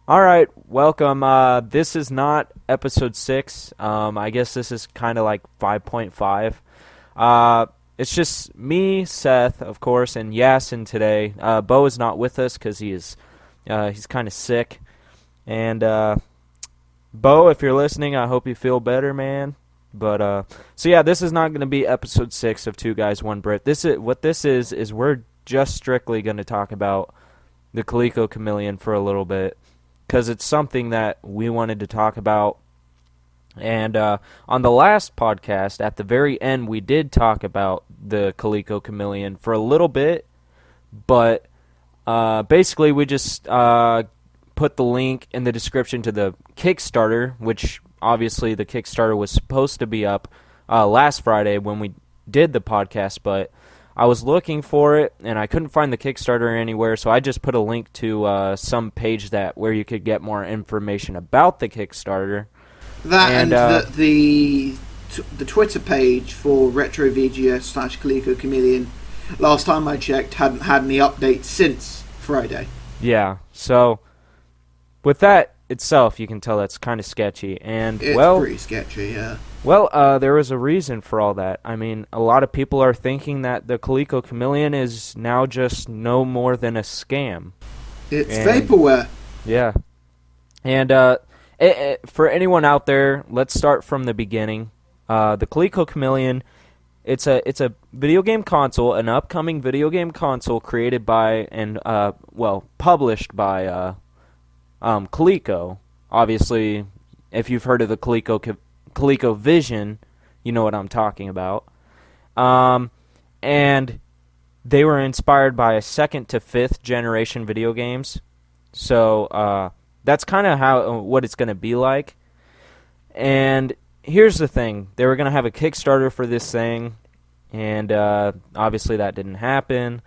All right, welcome. This is not episode 6. I guess this is kind of like 5.5. It's just me, Seth, of course, and Yasin today. Bo is not with us because he's kind of sick. And Bo, if you're listening, I hope you feel better, man. But so yeah, this is not going to be episode 6 of Two Guys One Brit. This is we're just strictly going to talk about the Coleco Chameleon for a little bit, because it's something that we wanted to talk about. And on the last podcast, at the very end, we did talk about the Coleco Chameleon for a little bit, but basically we just put the link in the description to the Kickstarter, which obviously the Kickstarter was supposed to be up last Friday when we did the podcast, but I was looking for it, and I couldn't find the Kickstarter anywhere, so I just put a link to some page where you could get more information about the Kickstarter. The Twitter page for Retro VGS / Coleco Chameleon, last time I checked, hadn't had any updates since Friday. Yeah, so with that itself, you can tell that's kind of sketchy. And It's pretty sketchy, yeah. Well, there was a reason for all that. I mean, a lot of people are thinking that the Coleco Chameleon is now just no more than a scam. It's vaporware. Yeah. And for anyone out there, let's start from the beginning. The Coleco Chameleon, it's a video game console, an upcoming video game console created by and published by Coleco. Obviously, if you've heard of the ColecoVision, you know what I'm talking about. And they were inspired by 2nd to 5th generation video games. So that's kind of what it's going to be like. And here's the thing. They were going to have a Kickstarter for this thing, and obviously that didn't happen.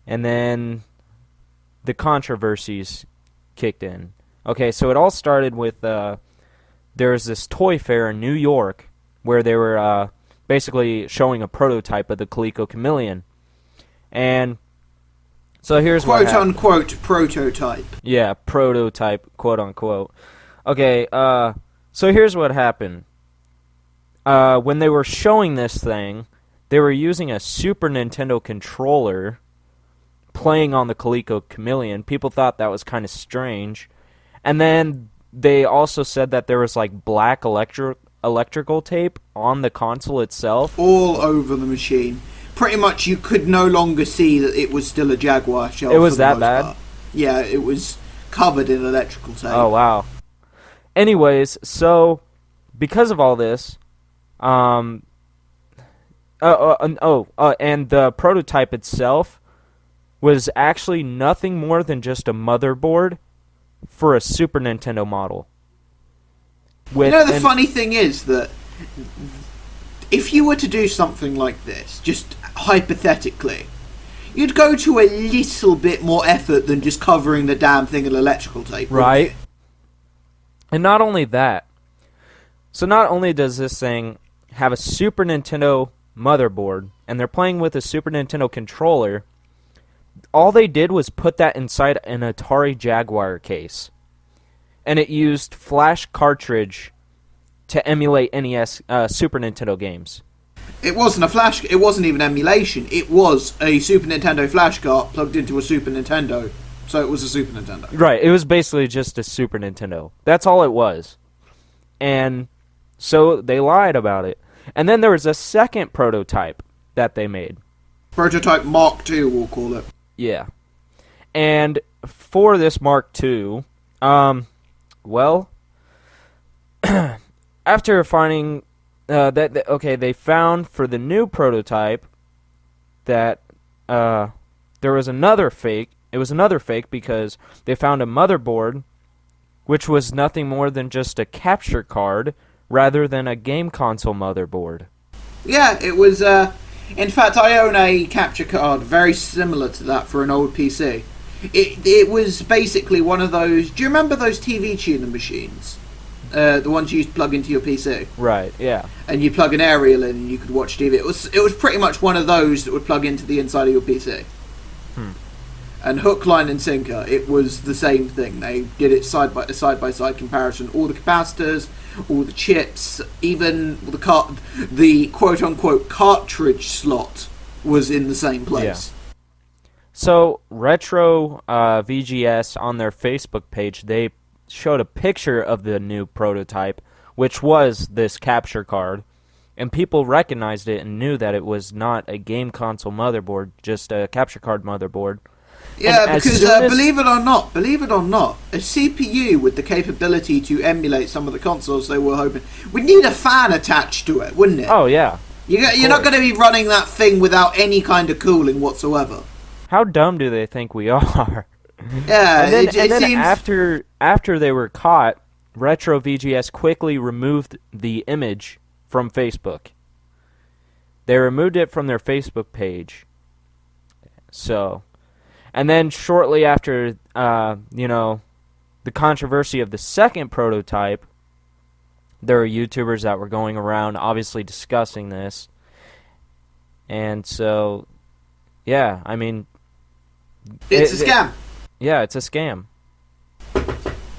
And then the controversies kicked in. Okay, so it all started with there was this toy fair in New York where they were basically showing a prototype of the Coleco Chameleon. And so here's what happened. Quote-unquote prototype. Yeah, prototype, quote-unquote. Okay, so here's what happened. When they were showing this thing, they were using a Super Nintendo controller playing on the Coleco Chameleon. People thought that was kind of strange. And then they also said that there was like black electrical tape on the console itself. All over the machine. Pretty much you could no longer see that it was still a Jaguar shell. It was that bad? Part. Yeah, it was covered in electrical tape. Oh, wow. Anyways, so because of all this, and the prototype itself was actually nothing more than just a motherboard for a Super Nintendo model. The funny thing is that if you were to do something like this, just hypothetically, you'd go to a little bit more effort than just covering the damn thing in electrical tape. Right. And not only that, so not only does this thing have a Super Nintendo motherboard, and they're playing with a Super Nintendo controller, all they did was put that inside an Atari Jaguar case. And it used flash cartridge to emulate NES Super Nintendo games. It wasn't even emulation. It was a Super Nintendo flash cart plugged into a Super Nintendo. So it was a Super Nintendo. Right, it was basically just a Super Nintendo. That's all it was. And so they lied about it. And then there was a second prototype that they made. Prototype Mark II, we'll call it. Yeah. And for this Mark II, after finding they found for the new prototype that there was another fake. It was another fake because they found a motherboard which was nothing more than just a capture card rather than a game console motherboard. Yeah, it was in fact, I own a capture card very similar to that for an old PC. It was basically one of those... Do you remember those TV tuner machines? The ones you used to plug into your PC? Right, yeah. And you plug an aerial in and you could watch TV. It was pretty much one of those that would plug into the inside of your PC. And hook, line, and sinker, it was the same thing. They did it side by side comparison. All the capacitors, all the chips, even the quote unquote cartridge slot was in the same place. Yeah. So Retro VGS on their Facebook page, they showed a picture of the new prototype, which was this capture card, and people recognized it and knew that it was not a game console motherboard, just a capture card motherboard. Yeah, because believe it or not, a CPU with the capability to emulate some of the consoles they were hoping would need a fan attached to it, wouldn't it? Oh yeah, you're not going to be running that thing without any kind of cooling whatsoever. How dumb do they think we are? Yeah, and then after they were caught, Retro VGS quickly removed the image from Facebook. They removed it from their Facebook page. So. And then shortly after, the controversy of the second prototype, there were YouTubers that were going around obviously discussing this. And so, yeah, I mean... It's a scam. Yeah, it's a scam.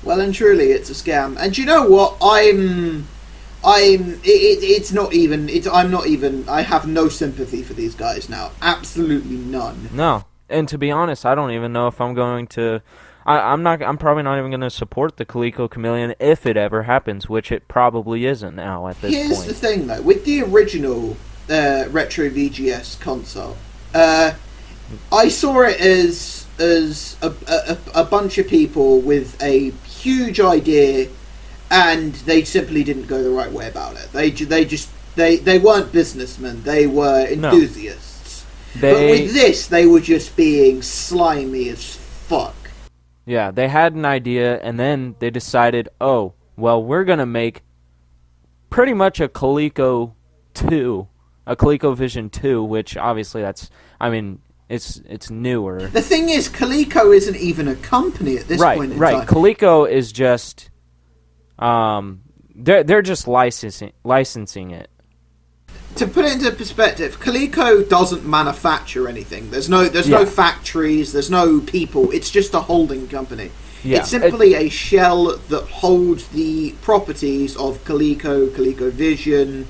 Well and truly, it's a scam. And you know what? I have no sympathy for these guys now. Absolutely none. No. And to be honest, I don't even know if I'm going to... I'm probably not even going to support the Coleco Chameleon if it ever happens, which it probably isn't now at this point. Here's the thing, though. With the original Retro VGS console, I saw it as a bunch of people with a huge idea, and they simply didn't go the right way about it. They weren't businessmen. They were enthusiasts. No. But with this, they were just being slimy as fuck. Yeah, they had an idea, and then they decided, oh, well, we're going to make pretty much a Coleco 2, a ColecoVision 2, which obviously it's newer. The thing is, Coleco isn't even a company at this point in time. Right, Coleco is just, they're just licensing it. To put it into perspective, Coleco doesn't manufacture anything. There's no factories, there's no people. It's just a holding company. Yeah. It's simply a shell that holds the properties of Coleco, ColecoVision,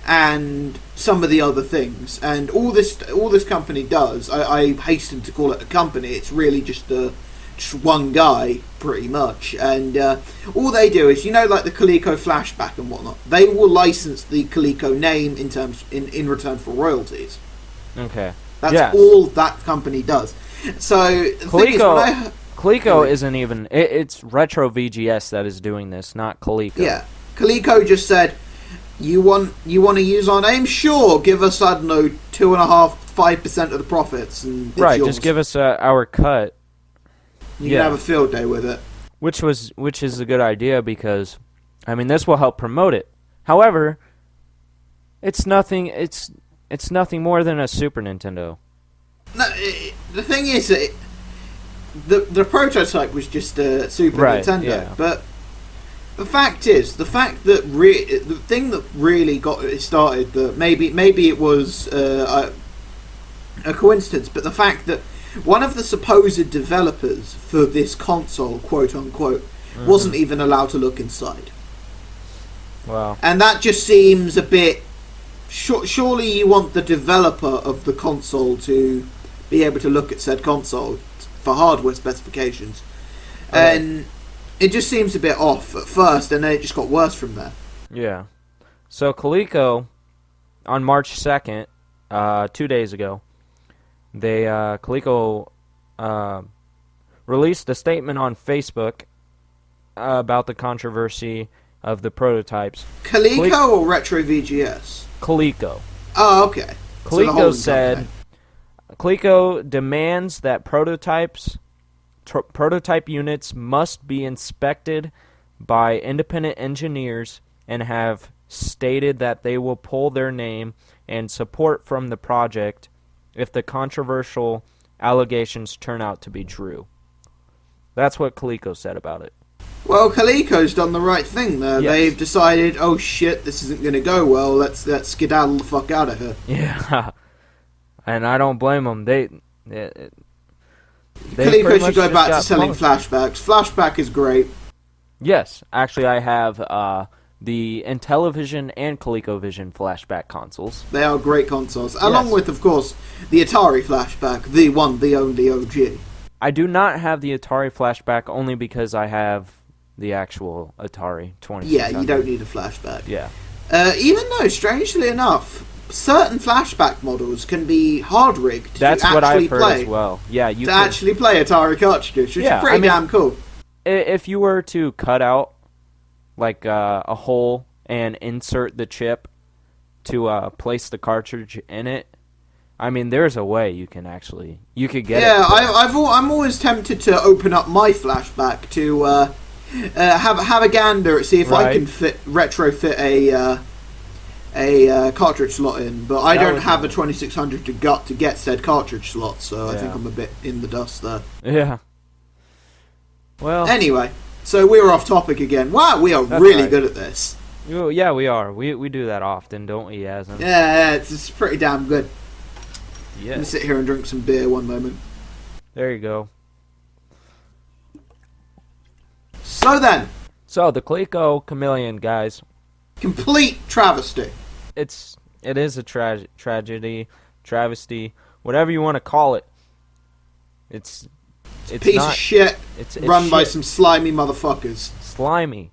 and some of the other things. And all this company does, I hasten to call it a company. It's really just one guy, pretty much, and all they do is, like the Coleco flashback and whatnot, they will license the Coleco name in return for royalties. Okay, that's all that company does. So Coleco isn't even. It's Retro VGS that is doing this, not Coleco. Yeah, Coleco just said, "You want to use our name? Sure, give us 2.5-5% of the profits, and it's yours. Just give us our cut." You can have a field day with it. Which is a good idea because, this will help promote it. However, it's nothing. It's nothing more than a Super Nintendo. No, the thing is, the prototype was just a Super Nintendo. Yeah. But the fact is, the thing that really got it started, maybe it was a coincidence, but the fact that one of the supposed developers for this console, quote unquote, wasn't even allowed to look inside. Wow. And that just seems a bit... Surely you want the developer of the console to be able to look at said console for hardware specifications. Okay. And it just seems a bit off at first, and then it just got worse from there. Yeah. So Coleco, on March 2nd, 2 days ago, Coleco released a statement on Facebook about the controversy of the prototypes. Coleco or Retro VGS? Coleco. Oh, okay. Coleco said, Coleco demands that prototype units must be inspected by independent engineers and have stated that they will pull their name and support from the project if the controversial allegations turn out to be true. That's what Coleco said about it. Well, Coleco's done the right thing there. Yes. They've decided, oh shit, this isn't going to go well. Let's skedaddle the fuck out of here. Yeah, and I don't blame them. Coleco should go back to selling flashbacks. Flashback is great. Yes, actually, I have the Intellivision and ColecoVision flashback consoles. They are great consoles, along with, of course, the Atari flashback, the one, the only OG. I do not have the Atari flashback only because I have the actual Atari 2600. Yeah, you don't need a flashback. Yeah. Even though, strangely enough, certain flashback models can be hard rigged to That's what actually I've heard play. as well. Yeah, you to actually play Atari cartridges, which is pretty damn cool. If you were to cut out like a hole and insert the chip to place the cartridge in it, I mean, there's a way you could get it. Yeah, I'm always tempted to open up my flashback to have a gander at see if I can retrofit a cartridge slot in, but I don't have a 2600 to get said cartridge slot, so I think I'm a bit in the dust there. Yeah. Well. Anyway, so we were off topic again. Wow, we are really good at this. Yeah, we are. We do that often, don't we, Yasin? Yeah, it's pretty damn good. Yeah. Let me sit here and drink some beer one moment. There you go. So then. So, the Coleco Chameleon, guys. Complete travesty. It is a tragedy, travesty, whatever you want to call it. It's a piece of shit run by some slimy motherfuckers. Slimy.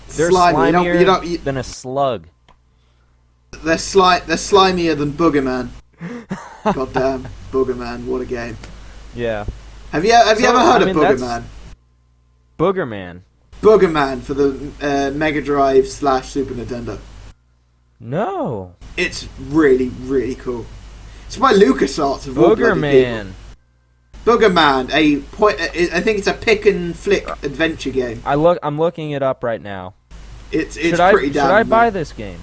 They're slimy. slimier than a slug. They're slimier than Boogerman. Goddamn Boogerman! What a game. Yeah. Have you ever heard of Boogerman? Boogerman. Boogerman for the Mega Drive / Super Nintendo. No. It's really, really cool. It's by LucasArts of Boogerman. Boogerman, I think it's a pick and flick adventure game. I'm looking it up right now. It's pretty damn. Should I buy this game?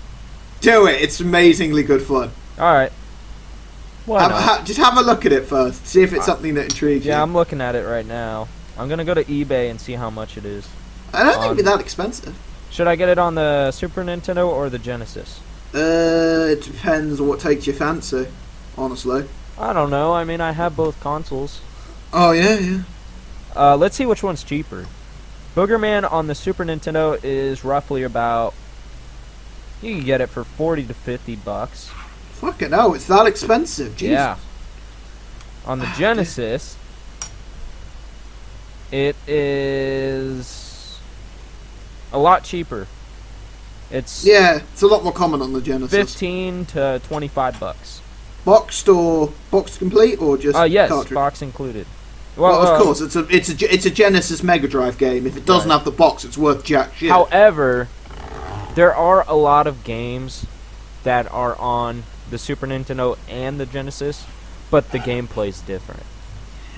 Do it. It's amazingly good fun. All right. Just have a look at it first. See if it's something that intrigues you. Yeah, I'm looking at it right now. I'm gonna go to eBay and see how much it is. I don't think it'd be that expensive. Should I get it on the Super Nintendo or the Genesis? It depends on what takes your fancy, honestly. I don't know. I mean, I have both consoles. Oh, yeah. Let's see which one's cheaper. Boogerman on the Super Nintendo is roughly about... You can get it for $40 to $50. Fucking hell, it's that expensive. Jesus. Yeah. On the Genesis, it is a lot cheaper. It's it's a lot more common on the Genesis. $15 to $25. Boxed complete or just yes, cartridge? Box included. Well, of course, it's a Genesis Mega Drive game. If it doesn't have the box, it's worth jack shit. However, there are a lot of games that are on the Super Nintendo and the Genesis, but the gameplay's different.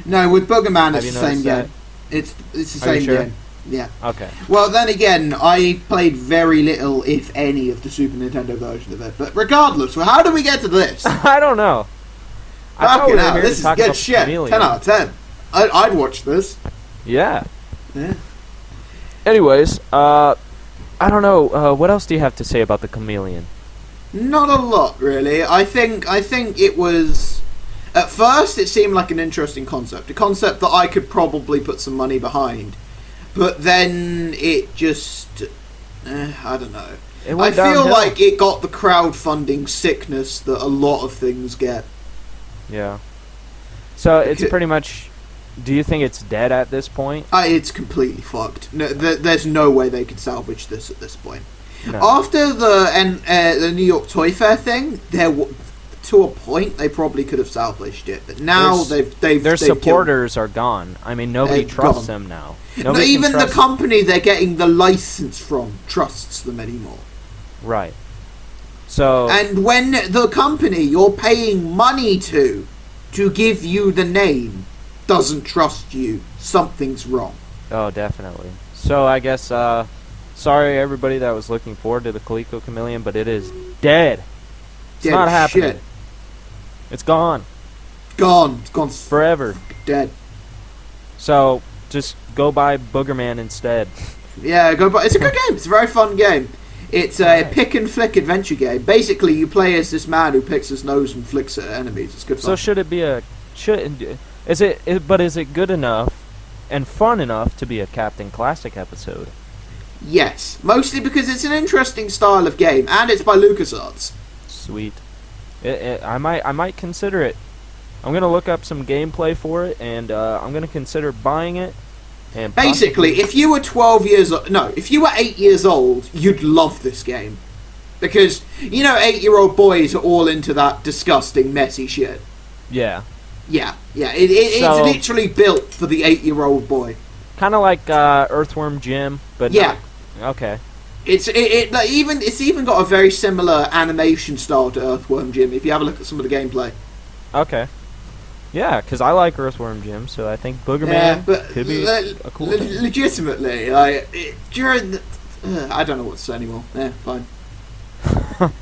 No, with Boogerman, it's the same game. It's the same game. Yeah. Okay. Well, then again, I played very little, if any, of the Super Nintendo version of it. But regardless, well, how do we get to this? I don't know. Fucking hell, this is good shit. 10 out of 10. I'd watch this. Yeah. Anyways, I don't know. What else do you have to say about the Chameleon? Not a lot, really. I think it was... At first, it seemed like an interesting concept. A concept that I could probably put some money behind. But then it just... I don't know. I feel like it got the crowdfunding sickness that a lot of things get. Yeah. So it's pretty much... Do you think it's dead at this point? It's completely fucked. No, there's no way they could salvage this at this point. No. After the New York Toy Fair thing, to a point they probably could have salvaged it, but now their supporters are gone. I mean, nobody trusts them now. Even the company they're getting the license from trusts them anymore. Right. So. And when the company you're paying money to give you the name doesn't trust you, something's wrong. Oh, definitely. So I guess, sorry everybody that was looking forward to the Coleco Chameleon, but it is dead. It's not happening. Shit. It's gone. Gone. It's gone forever. Dead. So just go buy Boogerman instead. Yeah, go buy. It's a good game. It's a very fun game. It's a pick and flick adventure game. Basically, you play as this man who picks his nose and flicks at enemies. It's good fun. So should it be a But is it good enough and fun enough to be a Captain Classic episode? Yes, mostly because it's an interesting style of game, and it's by LucasArts. Sweet. I might consider it. I'm gonna look up some gameplay for it, and I'm gonna consider buying it. And basically, if you were 8 years old, you'd love this game, because 8-year-old boys are all into that disgusting, messy shit. Yeah. Yeah. It's literally built for the 8-year-old boy. Kind of like Earthworm Jim, but yeah. Okay. It's even got a very similar animation style to Earthworm Jim. If you have a look at some of the gameplay. Okay. Yeah, because I like Earthworm Jim, so I think Boogerman could be a cool thing. Legitimately, during the, I don't know what to say anymore. Yeah, fine.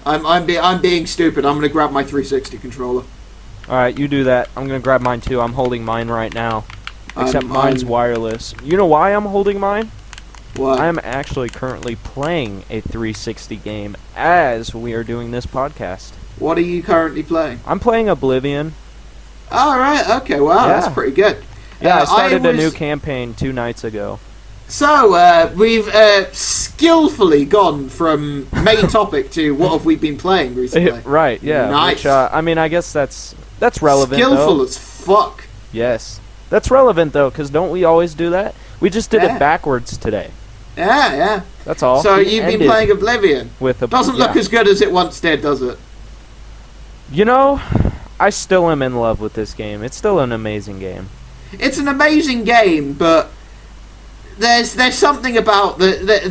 I'm being stupid. I'm gonna grab my 360 controller. All right, you do that. I'm gonna grab mine too. I'm holding mine right now. Except mine's wireless. You know why I'm holding mine? What? I'm actually currently playing a 360 game as we are doing this podcast. What are you currently playing? I'm playing Oblivion. All right. Okay. Wow. Yeah. That's pretty good. Yeah, I started a new campaign 2 nights ago. So we've skillfully gone from main topic to what have we been playing recently? Right. Yeah. Nice. Which, I guess that's relevant. Skillful though. As fuck. Yes. That's relevant though, because don't we always do that? We just did it backwards today. Yeah. That's all. So you've been playing Oblivion. Doesn't look as good as it once did, does it? I still am in love with this game. It's still an amazing game. It's an amazing game, but there's something about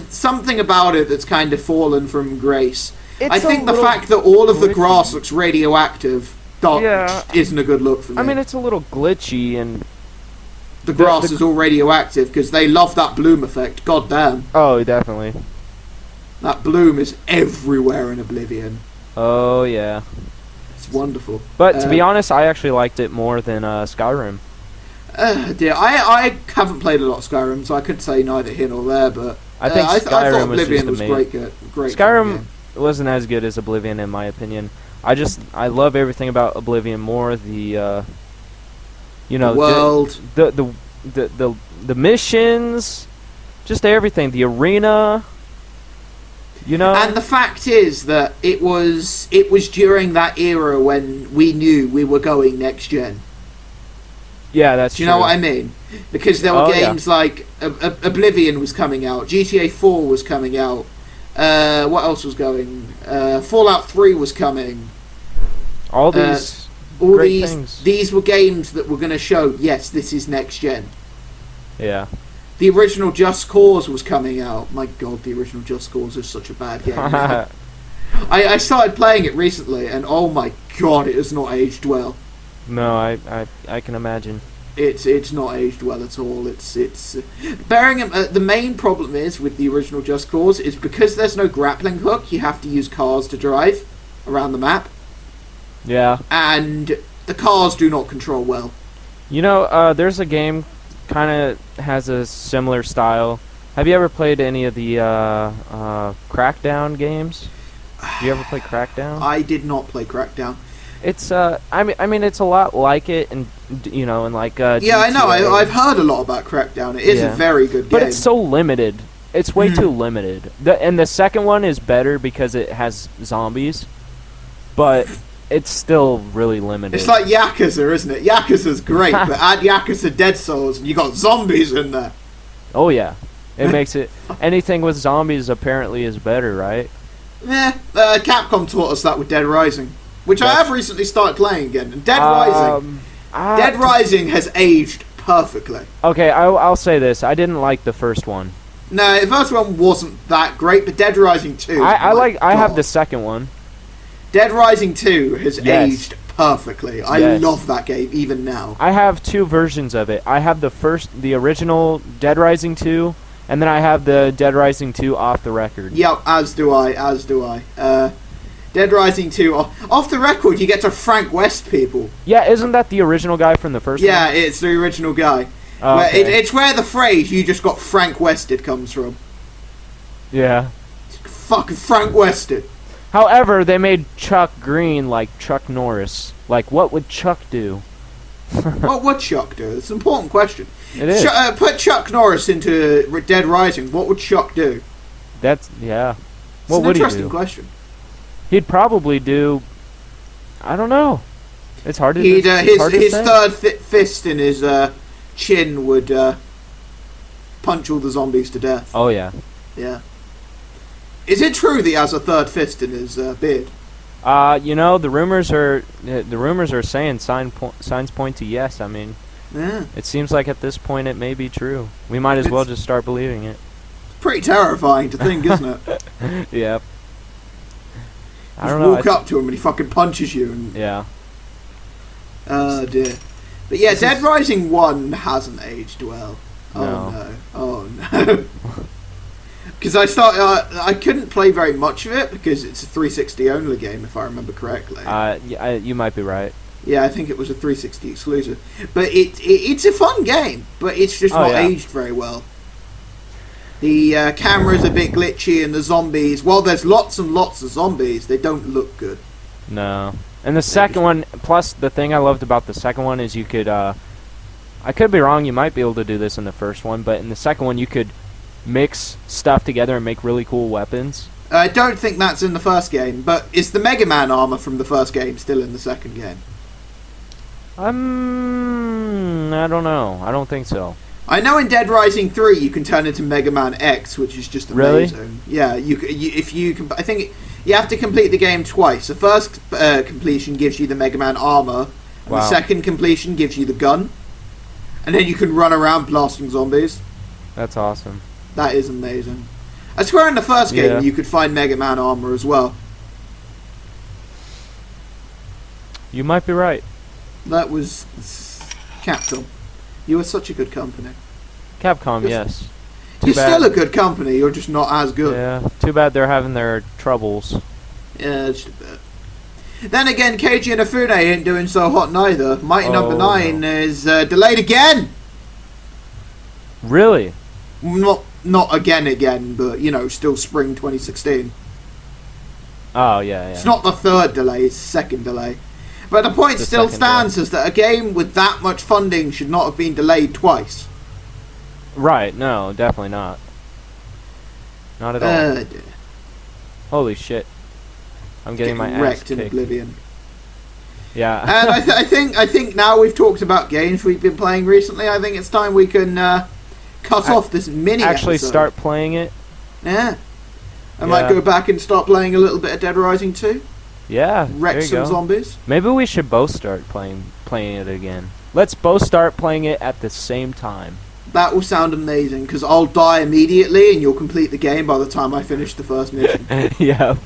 something about it that's kind of fallen from grace. I think the fact that all of the grass looks radioactive isn't a good look for me. I mean, it's a little glitchy, and the grass is all radioactive because they love that bloom effect. God damn. Oh, definitely. That bloom is everywhere in Oblivion. Oh, yeah. It's wonderful. But to be honest, I actually liked it more than Skyrim. Dear, I haven't played a lot of Skyrim, so I couldn't say neither here nor there, but I think I thought Oblivion was great. Skyrim wasn't as good as Oblivion, in my opinion. I love everything about Oblivion more. The world, the missions, just everything, the arena. And the fact is that it was during that era when we knew we were going next gen. Yeah, that's true. Do you know what I mean? Because there were games like Oblivion was coming out, GTA 4 was coming out. What else was going? Fallout 3 was coming. All these things. These were games that were going to show, yes, this is next gen. Yeah. The original Just Cause was coming out. My God, the original Just Cause is such a bad game. I started playing it recently, and oh my God, it has not aged well. No, I can imagine. It's not aged well at all. It's bearing the main problem is with the original Just Cause is because there's no grappling hook. You have to use cars to drive around the map. Yeah. And the cars do not control well. There's a game kind of has a similar style. Have you ever played any of the Crackdown games? Did you ever play Crackdown? I did not play Crackdown. It's I mean it's a lot like it, and and like yeah, GTA. I know. I've heard a lot about Crackdown. It is a very good game, but it's so limited. It's way too limited. And the second one is better because it has zombies, but it's still really limited. It's like Yakuza, isn't it? Yakuza's great, but add Yakuza Dead Souls and you got zombies in there. Oh yeah, it makes it anything with zombies apparently is better, right? Yeah, Capcom taught us that with Dead Rising. Which I have recently started playing again. And Dead Rising has aged perfectly. Okay, I'll say this. I didn't like the first one. No, the first one wasn't that great, but Dead Rising 2... I have the second one. Dead Rising 2 has aged perfectly. I love that game, even now. I have 2 versions of it. I have the original Dead Rising 2, and then I have the Dead Rising 2 off the record. Yep, as do I. Dead Rising 2, off the record, you get to Frank West people. Yeah, isn't that the original guy from the first one? Yeah, it's the original guy. It's where the phrase, you just got Frank Wested, comes from. Yeah. Fucking Frank Wested. However, they made Chuck Green like Chuck Norris. Like, what would Chuck do? What would Chuck do? It's an important question. It is. Put Chuck Norris into Dead Rising. What would Chuck do? Yeah. It's What an would he interesting do? question. He'd probably do. I don't know. It's hard to. His third fist in his chin would punch all the zombies to death. Oh yeah. Yeah. Is it true that he has a third fist in his beard? The rumors are saying signs point to yes. I mean, Yeah. it seems like at this point it may be true. We might as well just start believing it. Pretty terrifying to think, isn't it? Yep. I don't You know. walk up to him and he fucking punches you. And, Yeah. oh dear. But yeah, Dead Rising 1 hasn't aged well. No. Oh no. Because I couldn't play very much of it because it's a 360 only game, if I remember correctly. You might be right. Yeah, I think it was a 360 exclusive. But it's a fun game, but it's just not aged very well. The camera's a bit glitchy, and the zombies, while there's lots and lots of zombies, they don't look good. No. And the second one, plus the thing I loved about the second one is you could, I could be wrong, you might be able to do this in the first one, but in the second one you could mix stuff together and make really cool weapons. I don't think that's in the first game, but is the Mega Man armor from the first game still in the second game? I don't know. I don't think so. I know in Dead Rising 3 you can turn into Mega Man X, which is just amazing. Really? Yeah, I think you have to complete the game twice. The first completion gives you the Mega Man armor, and the second completion gives you the gun, and then you can run around blasting zombies. That's awesome. That is amazing. I swear in the first game you could find Mega Man armor as well. You might be right. That was Capcom. You were such a good company. Capcom, yes. You're still a good company, you're just not as good. Yeah, too bad they're having their troubles. Yeah, just a bit. Then again, Keiji Inafune ain't doing so hot neither. Mighty Number 9 is delayed again! Really? Not again, but, still spring 2016. Oh, yeah. It's not the third delay, it's the second delay. But the point still stands is that a game with that much funding should not have been delayed twice. Right, no, definitely not. Not at all. Holy shit. I'm getting my ass wrecked kicked. in oblivion. Yeah. And I think now we've talked about games we've been playing recently, I think it's time we can cut off this mini actually episode. Start playing it. Yeah. I might go back and start playing a little bit of Dead Rising 2. Yeah, wreck some zombies. Maybe we should both start playing it again. Let's both start playing it at the same time. That will sound amazing, because I'll die immediately and you'll complete the game by the time I finish the first mission. Yeah.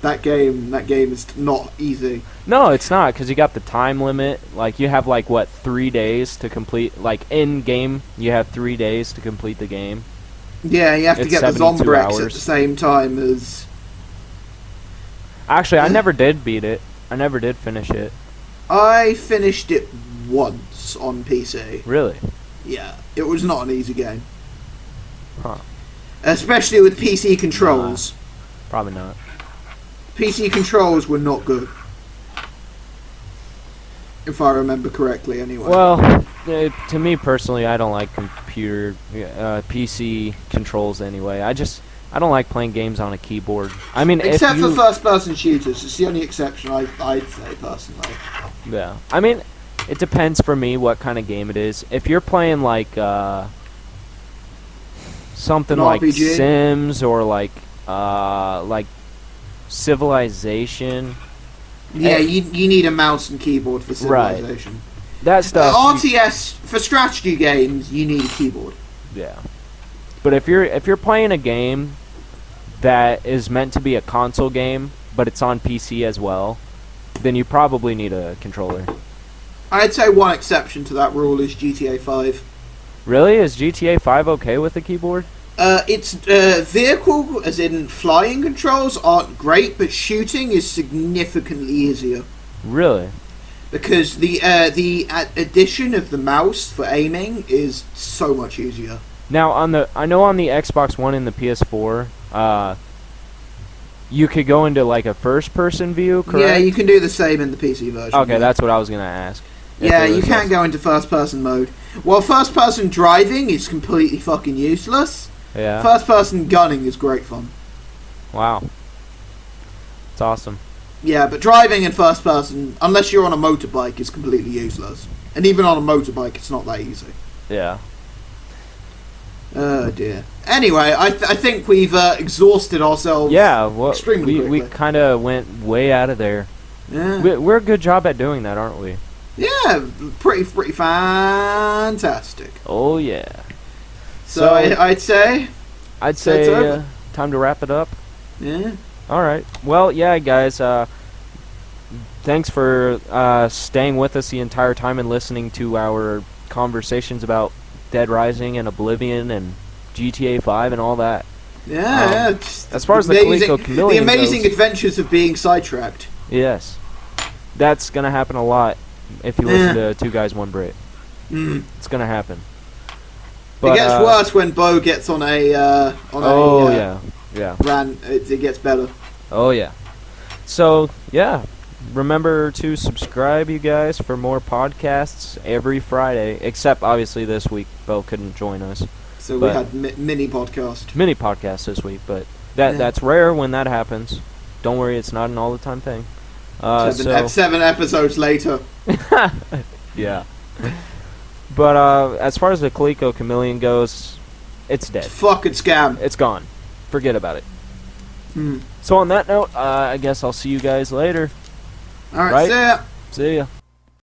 That game is not easy. No, it's not, because you got the time limit. Like, you have, 3 days to complete... in-game, you have 3 days to complete the game. Yeah, you have to get the Zombrex at the same time as... Actually, I never did beat it. I never did finish it. I finished it once on PC. Really? Yeah, it was not an easy game. Huh. Especially with PC controls. Probably not. PC controls were not good. If I remember correctly, anyway. Well, to me personally, I don't like PC controls anyway. I don't like playing games on a keyboard. I mean, except for first-person shooters, it's the only exception I'd say personally. Yeah, I mean, it depends for me what kind of game it is. If you're playing something like RPG? Sims or like Civilization. Yeah, you need a mouse and keyboard for Civilization. Right. That stuff. RTS for strategy games, you need a keyboard. Yeah. But if you're playing a game that is meant to be a console game, but it's on PC as well, then you probably need a controller. I'd say one exception to that rule is GTA 5. Really? Is GTA 5 okay with a keyboard? Its vehicle, as in flying controls, aren't great, but shooting is significantly easier. Really? Because the addition of the mouse for aiming is so much easier. Now I know on the Xbox One and the PS4, you could go into a first-person view, correct? Yeah, you can do the same in the PC version. Okay, that's what I was gonna ask. Yeah, you can't go into first-person mode. Well, first-person driving is completely fucking useless. Yeah. First-person gunning is great fun. Wow. It's awesome. Yeah, but driving in first-person, unless you're on a motorbike, is completely useless. And even on a motorbike, it's not that easy. Yeah. Oh, dear. Anyway, I think we've exhausted ourselves extremely quickly. We kind of went way out of there. Yeah. We're a good job at doing that, aren't we? Yeah, pretty fantastic. Oh, yeah. So I'd say time to wrap it up. Yeah. All right. Well, yeah, guys. Thanks for staying with us the entire time and listening to our conversations about Dead Rising and Oblivion and GTA 5 and all that. Yeah. As far as the Coleco Chameleon the amazing goes, adventures of being sidetracked. Yes. That's going to happen a lot if you listen to Two Guys, One Brit. It's going to happen. But, it gets worse when Bo gets on a yeah. rant. It gets better. Oh, yeah. So, yeah. Remember to subscribe, you guys, for more podcasts every Friday. Except, obviously, this week, Bo couldn't join us. So we had mini podcast. Mini podcast this week, but that's rare when that happens. Don't worry, it's not an all-the-time thing. 7 episodes later. Yeah. But as far as the Coleco Chameleon goes, it's dead. Fucking scam. It's gone. Forget about it. So on that note, I guess I'll see you guys later. All right, see ya. See ya.